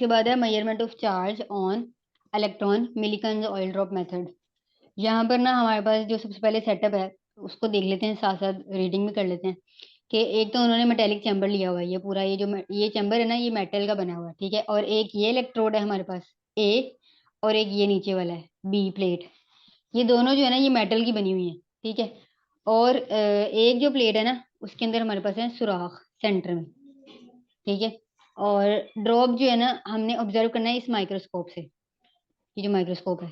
इसके बाद है measurement of charge on electron Millikan oil drop method. यहाँ पर ना हमारे पास जो सबसे पहले सेटअप है उसको देख लेते हैं, साथ साथ रीडिंग भी कर लेते हैं। कि एक तो उन्होंने मेटेलिक चैम्बर लिया हुआ है, ये पूरा ये जो ये चैम्बर है ना, ये मेटल का बना हुआ है, ठीक है। और एक ये इलेक्ट्रोड है हमारे पास ए, और एक ये नीचे वाला है बी प्लेट। ये दोनों जो है ना ये मेटल की बनी हुई है, ठीक है। और एक जो प्लेट है ना उसके अंदर हमारे पास है सुराख सेंटर में, ठीक है। और ड्रॉप जो है ना हमने ऑब्जर्व करना है इस माइक्रोस्कोप से। ये जो माइक्रोस्कोप है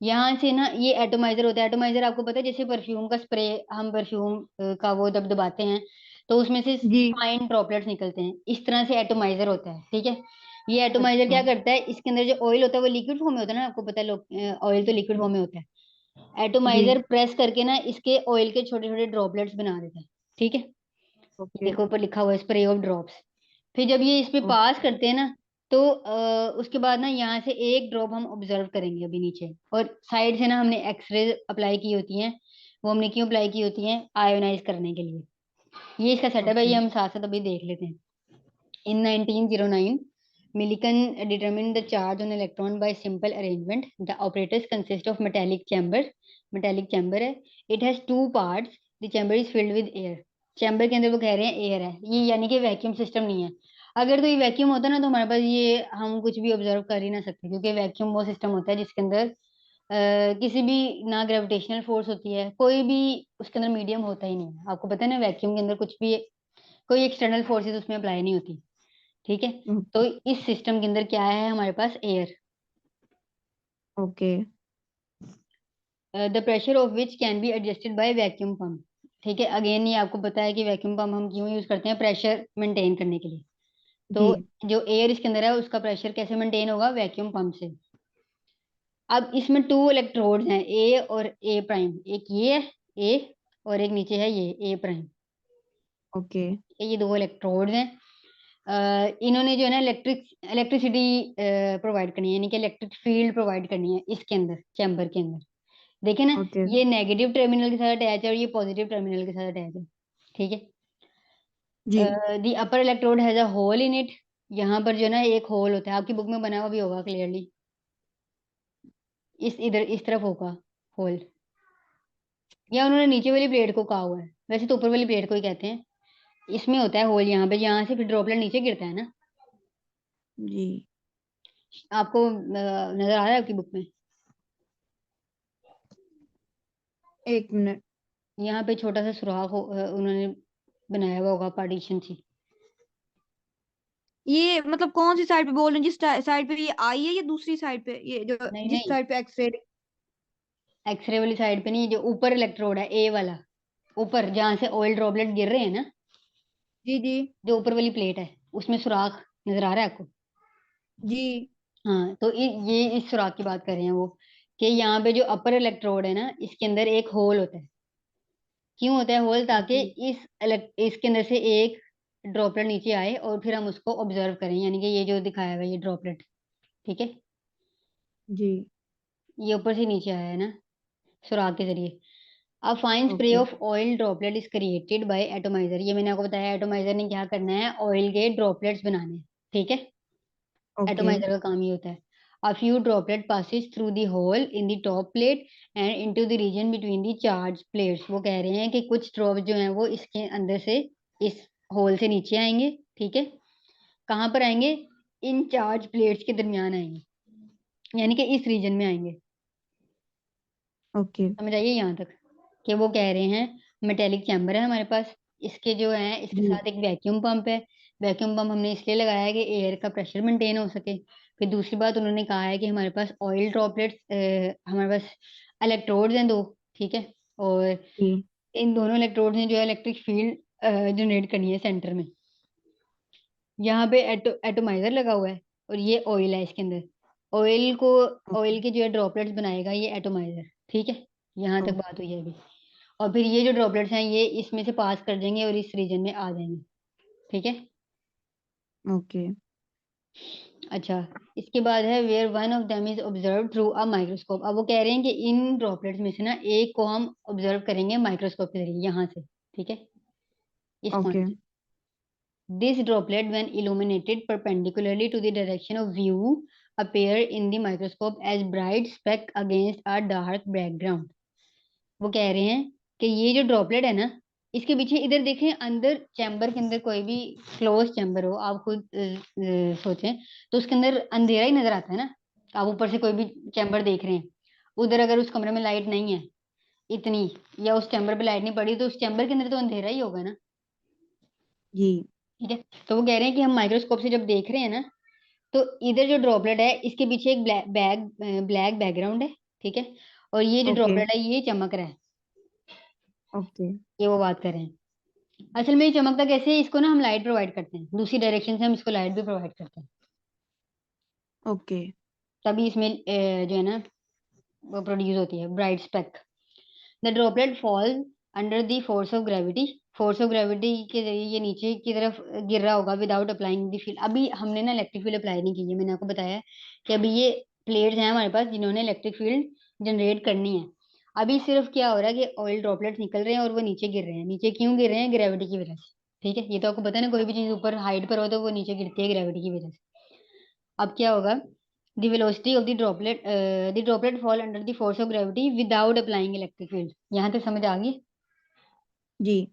यहाँ से ना ये एटोमाइजर होता है। एटोमाइजर आपको पता है, जैसे परफ्यूम का स्प्रे, हम परफ्यूम का वो जब दबाते हैं तो उसमें से जी। फाइन ड्रॉपलेट्स निकलते हैं, इस तरह से एटोमाइजर होता है, ठीक है। ये एटोमाइजर अच्छा। क्या करता है, इसके अंदर जो ऑयल होता है वो लिक्विड फॉर्म में होता है ना, आपको पता है, ऑयल तो लिक्विड फॉर्म में होता है। जी। एटोमाइजर प्रेस करके ना इसके ऑयल के छोटे छोटे ड्रॉपलेट्स बना देता है, ठीक है। ओके। देखो ऊपर लिखा हुआ है स्प्रे ऑफ ड्रॉप्स। फिर जब ये इस पे पास ओके। करते हैं ना तो उसके बाद ना यहाँ से एक ड्रॉप हम ऑब्जर्व करेंगे अभी नीचे, और साइड से ना हमने एक्सरे अप्लाई की होती हैं। वो हमने क्यों अप्लाई की होती हैं, आयोनाइज करने के लिए। ये इसका सेटअप है, ओके। ये हम साथ साथ अभी देख लेते हैं। इन 1909 Millikan determined the charge on electron by simple arrangement. The apparatus consists of metallic chamber. Metallic chamber है। It has two parts. The chamber is filled with air. Chamber के अंदर वो कह रहे हैं एयर है, ये यानी कि वैक्यूम सिस्टम नहीं है। अगर तो ये वैक्यूम होता ना तो हमारे पास ये हम कुछ भी ऑब्जर्व कर ही ना सकते, क्योंकि वैक्यूम वो सिस्टम होता है जिसके अंदर किसी भी ना ग्रेविटेशनल फोर्स होती है, कोई भी उसके अंदर मीडियम होता ही नहीं है। आपको पता है ना वैक्यूम के अंदर कुछ भी, कोई एक्सटर्नल फोर्सेस उसमें अप्लाई नहीं होती, ठीक है। तो इस सिस्टम के अंदर क्या है हमारे पास, air. Okay. The pressure of which can be adjusted by vacuum pump, ठीक है। अगेन ये आपको पता है कि वैक्यूम पंप हम क्यों यूज करते हैं, प्रेशर मेंटेन करने के लिए। तो जी। जो एयर इसके अंदर है उसका प्रेशर कैसे मेंटेन होगा, वैक्यूम पंप से। अब इसमें टू इलेक्ट्रोड्स हैं, ए और ए प्राइम। एक ये है ए, और एक नीचे है ये ए प्राइम। ओके। ये दो इलेक्ट्रोड्स हैं। इन्होंने जो है ना इलेक्ट्रिसिटी प्रोवाइड करनी है, यानी कि इलेक्ट्रिक फील्ड प्रोवाइड करनी है इसके अंदर, चैम्बर के अंदर। देखे ना, ओके। ये नेगेटिव टर्मिनल के साथ अटैच है और ये पॉजिटिव टर्मिनल के साथ अटैच है, ठीक है। जी। The upper electrode has a hole in it. यहाँ पर जो है ना एक होल होता है, आपकी बुक में बना हुआ भी होगा क्लियरली, इस इधर इस तरफ होगा होल। या उन्होंने नीचे वाली प्लेट को कहा हुआ है, वैसे तो ऊपर वाली प्लेट को ही कहते हैं। इसमें होता है होल यहाँ पे, यहाँ से फिर ड्रॉपलेट नीचे गिरता है ना। जी। आपको नजर आ रहा है आपकी बुक में, एक मिनट। यहाँ पे छोटा सा सुराख उन्होंने बनाया हुआ होगा, पार्टीशन सी। ये मतलब कौन सी साइड पे बोल रहे हैं, जिस साइड पे ये आई है या दूसरी साइड पे, ये जो नहीं जिस नहीं, साइड पे एक्सरे? एक्सरे वाली साइड पे नहीं, जो ऊपर इलेक्ट्रोड है ए वाला, ऊपर जहां से ऑयल ड्रॉपलेट गिर रहे हैं ना, जी। जी। जो ऊपर वाली प्लेट है उसमें सुराख नजर आ रहा है आपको। जी। हाँ, तो ये इस सुराख की बात कर रहे हैं वो, कि यहाँ पे जो अपर इलेक्ट्रोड है ना इसके अंदर एक होल होता है। क्यों होता है होल, ताकि ओके। इसके अंदर से एक ड्रॉपलेट नीचे आए और फिर हम उसको ऑब्जर्व करें, यानी कि ये जो दिखाया हुआ है ये ड्रॉपलेट, ठीक है। जी। ये ऊपर से नीचे आया है ना सुराख के जरिए। A fine spray okay. Of oil droplet is created by atomiser. ये मैंने आपको बताया, एटोमाइजर ने क्या करना है, ऑयल के ड्रॉपलेट्स बनाने हैं, ठीक है। ओके। एटोमाइजर का काम ये होता है। A few droplet passes through the hole in the top plate and into the region between the charge plates। वो कह रहे हैं कि कुछ ड्रॉप जो हैं वो इसके अंदर से इस होल से नीचे आएंगे, ठीक है। कहाँ पर आएंगे, इन चार्ज प्लेट्स के दरमियान आएंगे, यानी कि इस रीजन में आएंगे। ओके। समझ आइए यहाँ तक, कि वो कह रहे हैं मेटेलिक चैम्बर है हमारे पास, इसके जो है इसके जी। साथ एक वैक्यूम पंप है। वैक्यूम पंप हमने इसलिए लगाया है कि एयर का प्रेशर मेंटेन हो सके। फिर दूसरी बात उन्होंने कहा है कि हमारे पास ऑयल ड्रॉपलेट्स, हमारे पास इलेक्ट्रोड्स हैं दो, ठीक है। और जी। इन दोनों इलेक्ट्रोड्स ने जो है इलेक्ट्रिक फील्ड जनरेट करनी है सेंटर में। यहाँ पे एटोमाइजर लगा हुआ है और ये ऑयल है इसके अंदर। ऑयल को, ओके। ऑयल के जो है ड्रॉपलेट्स बनाएगा ये एटोमाइजर, ठीक है। यहाँ तक ओके। बात हुई है अभी। और फिर ये जो ड्रॉपलेट्स हैं ये इसमें से पास कर जाएंगे और इस रीजन में आ जाएंगे, ठीक है। ओके। अच्छा, इसके बाद है where one of them is observe through a microscope. अब वो कह रहे हैं कि इन ड्रॉपलेट्स में से ना एक को हम ऑब्जर्व करेंगे माइक्रोस्कोप के जरिए यहाँ से, ठीक है, इस ओके। पॉइंट से। This droplet, when illuminated perpendicularly to the direction of view, appear in the microscope as bright speck against a dark background. वो कह रहे हैं कि ये जो ड्रॉपलेट है ना, इसके पीछे इधर देखें, अंदर चैम्बर के अंदर कोई भी क्लोज चैम्बर हो, आप खुद सोचें, तो उसके अंदर अंधेरा ही नजर आता है ना। आप ऊपर से कोई भी चैम्बर देख रहे हैं, उधर अगर उस कमरे में लाइट नहीं है इतनी, या उस चैम्बर पे लाइट नहीं पड़ी, तो उस चैम्बर के अंदर तो अंधेरा ही होगा ना। जी ठीक है, तो वो कह रहे हैं कि हम माइक्रोस्कोप से जब देख रहे हैं ना, तो इधर जो ड्रॉपलेट है इसके पीछे एक ब्लैक बैकग्राउंड है। ठीक है, और ये जो ओके ड्रॉपलेट है ये चमक रहा है। ओके ये वो बात कर रहे हैं। असल में ये चमकता कैसे है, इसको ना हम लाइट प्रोवाइड करते हैं, दूसरी डायरेक्शन से हम इसको लाइट भी प्रोवाइड करते हैं, ओके तभी इसमें जो है ना वो प्रोड्यूस होती है bright speck. The droplet fall under the force of gravity. Force of gravity के जरिए ये नीचे की तरफ गिर रहा होगा विदाउट अप्लाइंग द फील्ड। अभी हमने ना इलेक्ट्रिक फील्ड अप्लाई नहीं की है, मैंने आपको बताया कि अभी ये प्लेट्स हैं हमारे पास जिन्होंने इलेक्ट्रिक फील्ड जनरेट करनी है। अभी सिर्फ क्या हो रहा है कि ऑयल ड्रॉपलेट्स निकल रहे हैं और वो नीचे गिर रहे हैं। नीचे क्यों गिर रहे हैं? ग्रेविटी की वजह से। ठीक है, ये तो आपको पता है ना, कोई भी चीज ऊपर हाइट पर हो तो वो नीचे गिरती है ग्रेविटी की वजह से। अब क्या होगा? The velocity of the droplet fall under the force of gravity without applying electric field. यहाँ तक समझ आ गई? जी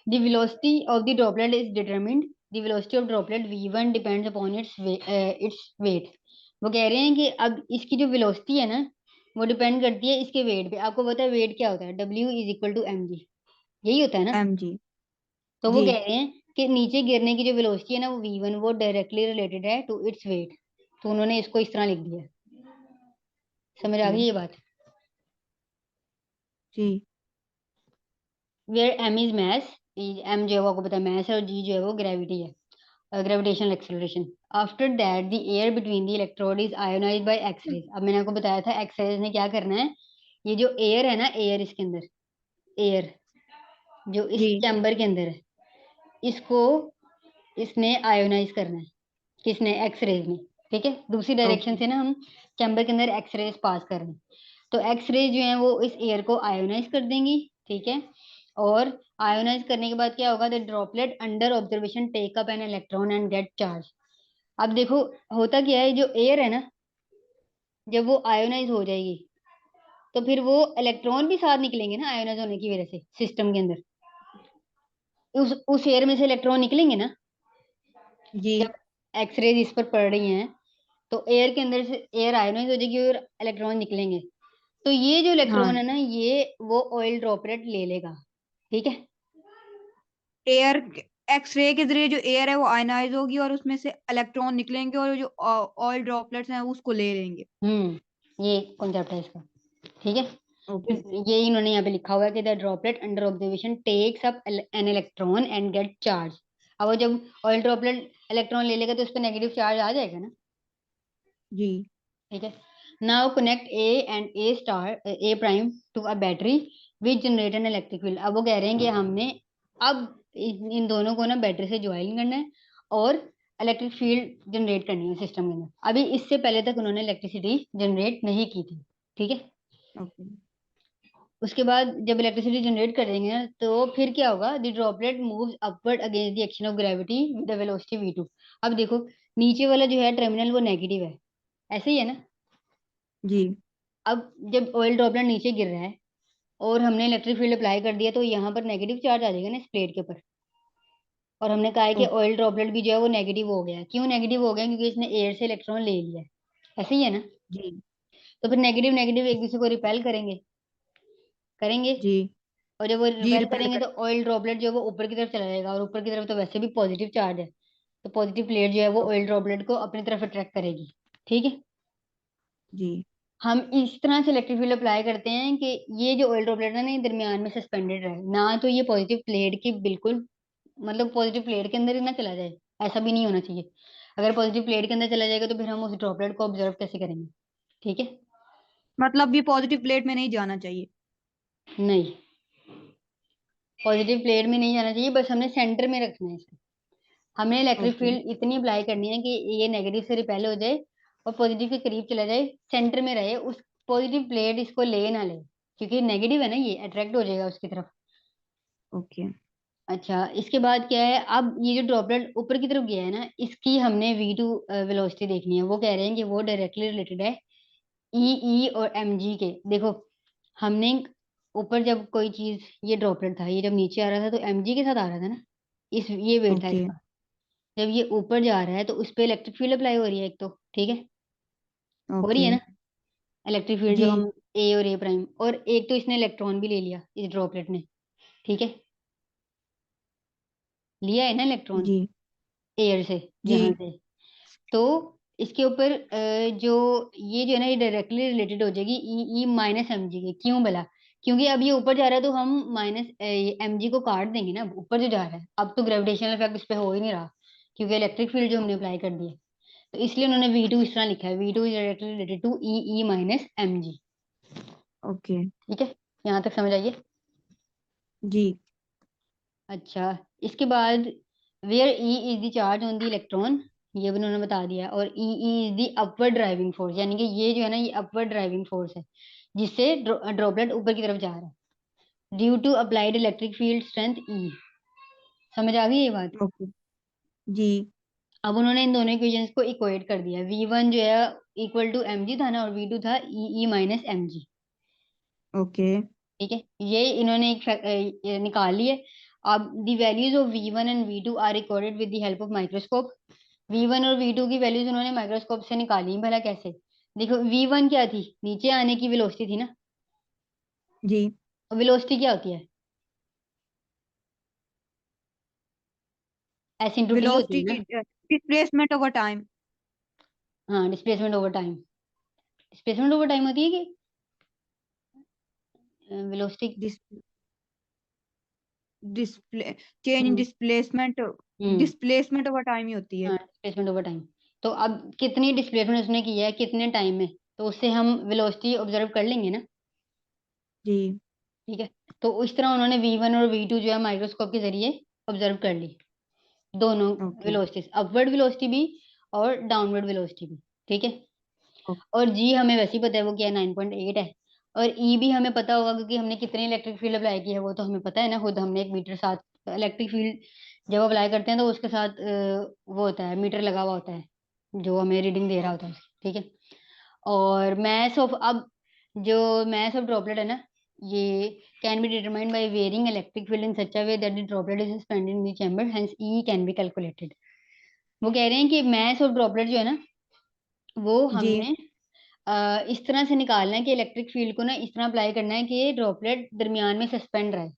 The velocity of the droplet is determined. The velocity of droplet v1 depends upon its weight. वो कह रहे हैं कि अब इसकी जो वेलोसिटी है ना, वो डिपेंड करती है इसके वेट पे। आपको पता है वेट क्या होता है? W is equal to M G, यही होता है ना। एम जी तो वो जी कह रहे हैं कि नीचे गिरने की जो वेलोसिटी है ना वो v1, वो डायरेक्टली रिलेटेड है टू इट्स वेट। तो उन्होंने इसको इस तरह लिख दिया। समझ आ ओके गई ये बात? जी where m is mass, m जो है वो आपको पता है मैस है, और g जो है वो ग्रेविटी है, gravitational acceleration. After that the air between the electrode is ionized by X rays. अब मैंने आपको बताया था एक्स रेज ने क्या करना है, ये जो एयर है ना, एयर इसके अंदर, एयर जो इस जी चैम्बर के अंदर है, इसको इसने आयोनाइज करना है। किसने? एक्स रेज ने। ठीक है, दूसरी डायरेक्शन ओके से ना हम चैम्बर के अंदर एक्स रेज पास कर रहे हैं, तो एक्स रेज जो है वो इस एयर को आयोनाइज कर देंगी। ठीक है, और आयोनाइज करने के बाद क्या होगा? The droplet under observation take up an electron and get charge. अब देखो, होता क्या है, जो एयर है ना, जब वो आयोनाइज हो जाएगी तो फिर वो इलेक्ट्रॉन भी साथ निकलेंगे ना आयोनाइज होने की वजह से सिस्टम के अंदर। उस एयर में से इलेक्ट्रॉन निकलेंगे ना जी जब एक्स रेज इस पर पड़ रही हैं, तो एयर के अंदर से एयर आयोनाइज हो जाएगी और इलेक्ट्रॉन निकलेंगे। तो ये जो इलेक्ट्रॉन हाँ है ना, ये वो ऑयल ड्रॉपलेट ले लेगा। ठीक है। एयर एक्सरे के जरिए जो एयर है वो आयनाइज होगी और उसमें से इलेक्ट्रॉन निकलेंगे और जो ऑयल ड्रॉपलेट्स हैं वो उसको ले लेंगे। ये कॉन्सेप्ट है इसका। ठीक है, ओके ये इन्होंने यहाँ पे लिखा हुआ है कि the droplet under observation takes up an electron and get charge. अब वो जब ऑयल ड्रॉपलेट इलेक्ट्रॉन ले लेगा तो उस पर नेगेटिव चार्ज आ जाएगा ना। जी ठीक है, now connect A and A star A prime to a battery which generate an electric field. अब वो कह रहे हैं कि हमने अब इन दोनों को ना बैटरी से ज्वाइन करना है और इलेक्ट्रिक फील्ड जनरेट करनी है सिस्टम के अंदर। अभी इससे पहले तक उन्होंने इलेक्ट्रिसिटी जनरेट नहीं की थी। ठीक है, ओके उसके बाद जब इलेक्ट्रिसिटी जनरेट कर देंगे ना, तो फिर क्या होगा? The droplet moves upward against the action of gravity with the velocity v2। अब देखो, नीचे वाला जो है टर्मिनल वो नेगेटिव है, ऐसे ही है ना। जी अब जब ऑयल ड्रॉपलेट नीचे गिर रहा है और हमने इलेक्ट्रिक फील्ड अप्लाई कर दिया, तो यहाँ पर नेगेटिव चार्ज आ जाएगा ना इस प्लेट के ऊपर। और हमने कहा है कि ओके ऑयल ड्रॉपलेट भी जो है वो नेगेटिव हो गया। क्यों नेगेटिव हो गया? क्योंकि इसने एयर से इलेक्ट्रॉन ले लिया है। ऐसे ही है ना। जी तो फिर नेगेटिव नेगेटिव एक दूसरे को रिपेल करेंगे, करेंगे। जी और जब वो जी रिपेल रिपेल करेंगे कर तो ऑयल ड्रॉपलेट जो है वो ऊपर की तरफ चला जाएगा, और ऊपर की तरफ तो वैसे भी पॉजिटिव चार्ज है, तो पॉजिटिव प्लेट जो है वो ऑयल ड्रॉपलेट को अपनी तरफ अट्रैक्ट करेगी। ठीक है, जी हम इस तरह से इलेक्ट्रिक फील्ड अप्लाई करते हैं कि ये जो ऑयल ड्रॉपलेट है ना, ये दरमियान में सस्पेंडेड रहे ना, तो ये पॉजिटिव प्लेट की बिल्कुल, मतलब पॉजिटिव प्लेट के अंदर ही ना चला जाए। ऐसा भी नहीं होना चाहिए। अगर पॉजिटिव प्लेट के अंदर चला जाएगा तो फिर हम उस ड्रॉपलेट को ऑब्जर्व कैसे करेंगे? ठीक है, मतलब ये पॉजिटिव प्लेट में नहीं जाना चाहिए। नहीं, पॉजिटिव प्लेट में नहीं जाना चाहिए, बस हमने सेंटर में रखना है इसको। हमें इलेक्ट्रिक ओके फील्ड इतनी अप्लाई करनी है कि ये नेगेटिव से रिपेल हो जाए और पॉजिटिव के करीब चला जाए, सेंटर में रहे, उस पॉजिटिव प्लेट इसको ले ना ले, क्योंकि नेगेटिव है ना, ये अट्रैक्ट हो जाएगा उसकी तरफ। ओके अच्छा, इसके बाद क्या है, अब ये जो ड्रॉपलेट ऊपर की तरफ गया है ना, इसकी हमने V2 वेलोसिटी देखनी है। वो कह रहे हैं कि वो डायरेक्टली रिलेटेड है ई और mg के। देखो, हमने ऊपर जब कोई चीज, ये ड्रॉपलेट था, ये जब नीचे आ रहा था तो mg के साथ आ रहा था ना, इस ये वेट था ओके। इसका। जब ये ऊपर जा रहा है तो उस पे इलेक्ट्रिक फील्ड अप्लाई हो रही है एक तो, ठीक है, हो रही ओके। है ना इलेक्ट्रिक फील्ड, जो जी। हम ए और ए प्राइम, और एक तो इसने इलेक्ट्रॉन भी ले लिया इस ड्रॉपलेट ने, ठीक है, लिया है ना इलेक्ट्रॉन जी। एयर से, जी। यहाँ से। तो इसके ऊपर जो ये जो है ना, ये डायरेक्टली रिलेटेड हो जाएगी ई माइनस एम जी के। क्यों भला? क्योंकि अब ये ऊपर जा रहा है तो हम माइनस एम जी को काट देंगे ना, ऊपर जो जा रहा है। अब तो ग्रेविटेशनल इफेक्ट इस पे हो ही नहीं रहा, क्योंकि इलेक्ट्रिक फील्ड जो हमने अप्लाई कर दी है। तो इसलिए उन्होंने V2 इस तरह लिखा है, V2 is directly related to E minus M G. Okay. ठीक है, यहाँ तक समझ आइए। जी। अच्छा, इसके बाद where E is the charge on the electron, ये भी उन्होंने बता दिया। और E is the upward driving force, यानी कि ये जो है ना, ये अपवर्ड ड्राइविंग फोर्स है जिससे ड्रॉपलेट ऊपर की तरफ जा रहा है, due to applied electric field strength E. समझ आ गई ये बात? ओके। जी। अब उन्होंने इन दोनों इक्वेशंस को इक्वेट कर दिया। V1 जो है इक्वल टू एम जी था ना, और V2 था E minus M G. Okay. ठीक है, ये इन्होंने ये निकाल लिए। अब the values of V1 and V2 are recorded with the help of microscope. V1 और V2 की वैल्यूज उन्होंने माइक्रोस्कोप से निकाली। भला कैसे? देखो, V1 क्या थी, नीचे आने की वेलोसिटी थी ना। जी। और वेलोसिटी क्या होती है? S इंटू टी होती है वेलोसिटी ना। Displacement over time. हाँ, displacement over time. Displacement over time होती है कि velocity? Display change in hmm. Displacement. Hmm. Displacement over time ही होती है। हाँ, डिस्प्लेसमेंट ओवर टाइम। तो अब कितनी डिस्प्लेसमेंट उसने की है, कितने टाइम में, तो उससे हम वेलोसिटी ऑब्जर्व कर लेंगे ना। जी। ठीक है, तो इस तरह उन्होंने V1 और V2 जो है माइक्रोस्कोप के जरिए ऑब्जर्व कर ली, दोनों ओके। वेलोसिटीज, अपवर्ड वेलोसिटी भी और डाउनवर्ड वेलोसिटी भी। ठीक है, ओ- और जी हमें वैसे ही पता है वो क्या है, 9.8 है। और ई भी हमें पता होगा, क्योंकि हमने कितनी इलेक्ट्रिक फील्ड अप्लाई की है वो तो हमें पता है ना खुद। हमने एक मीटर साथ इलेक्ट्रिक फील्ड जब अप्लाई करते हैं तो उसके साथ वो होता है, मीटर लगा हुआ होता है जो हमें रीडिंग दे रहा होता है उसकी। ठीक है, और मैथ ऑफ, अब जो मैथ ऑफ ड्रॉपलेट है ना, ये can be determined by varying electric field in such a way that the droplet is suspended in the chamber, hence E can be calculated. वो कह रहे हैं कि मैथ ऑफ ड्रॉपलेट जो है ना, वो जी। हमने इस तरह से निकालना है कि इलेक्ट्रिक फील्ड को ना इस तरह अप्लाई करना है कि ड्रॉपलेट दरमियान में सस्पेंड रहे।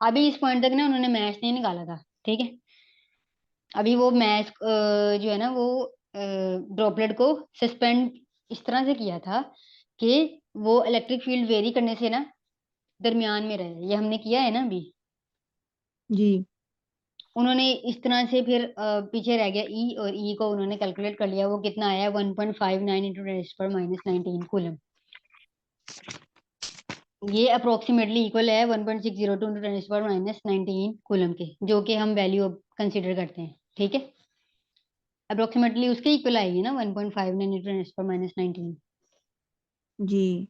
अभी इस पॉइंट तक ना उन्होंने मैथ नहीं निकाला था। ठीक है, अभी वो मैथ जो है ना, वो ड्रॉपलेट को सस्पेंड इस तरह से किया था कि वो इलेक्ट्रिक फील्ड वेरी करने से ना दरमियान में रहे। ये हमने किया है ना अभी। जी। उन्होंने इस तरह से फिर पीछे रह गया ई, और ई को उन्होंने कैलकुलेट कर लिया। वो कितना आया है, 1.59 इंटू टेन पर माइनस 19 कूलम। ये अप्रोक्सीमेटली इक्वल है 1.602 इंटू टेन पर माइनस 19 कूलम के, जो कि हम वैल्यू अब कंसिडर करते हैं। ठीक है, अप्रोक्सीमेटली उसके इक्वल आएगी ना 1.59 इंटू टेन पर माइनस 19। जी।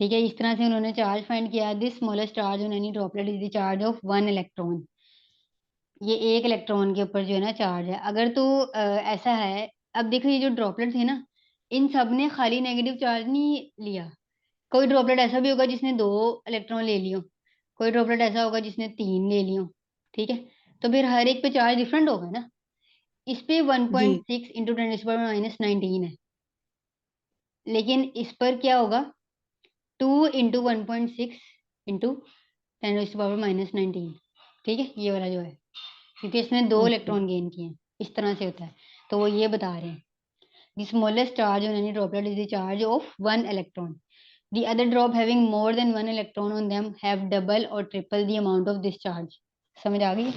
ठीक है, इस तरह से उन्होंने चार्ज फाइंड किया। This smallest charge on any droplet is the charge of one electron. ये एक इलेक्ट्रॉन के ऊपर जो है ना चार्ज है। अगर तो ऐसा है, अब देखो ये जो ड्रॉपलेट थे ना, इन सब ने खाली नेगेटिव चार्ज नहीं लिया। कोई ड्रॉपलेट ऐसा भी होगा जिसने दो इलेक्ट्रॉन ले लियो, कोई ड्रॉपलेट ऐसा होगा जिसने तीन ले लियो। ठीक है, तो फिर हर एक पे चार्ज डिफरेंट होगा ना। इस पे जी। 1.6 इंटू टेन माइनस 19 है, लेकिन इस पर क्या होगा, 2 into 1.6 into ten power minus 19। ठीक है, ये वाला जो है, क्योंकि इसने दो ओके। इलेक्ट्रॉन गेन किए हैं। इस तरह से होता है। तो वो ये बता रहे हैं, the smallest charge on any droplet is the charge of one electron. The other drop having more than one electron on them have double or triple the amount of this charge. समझ आ गई?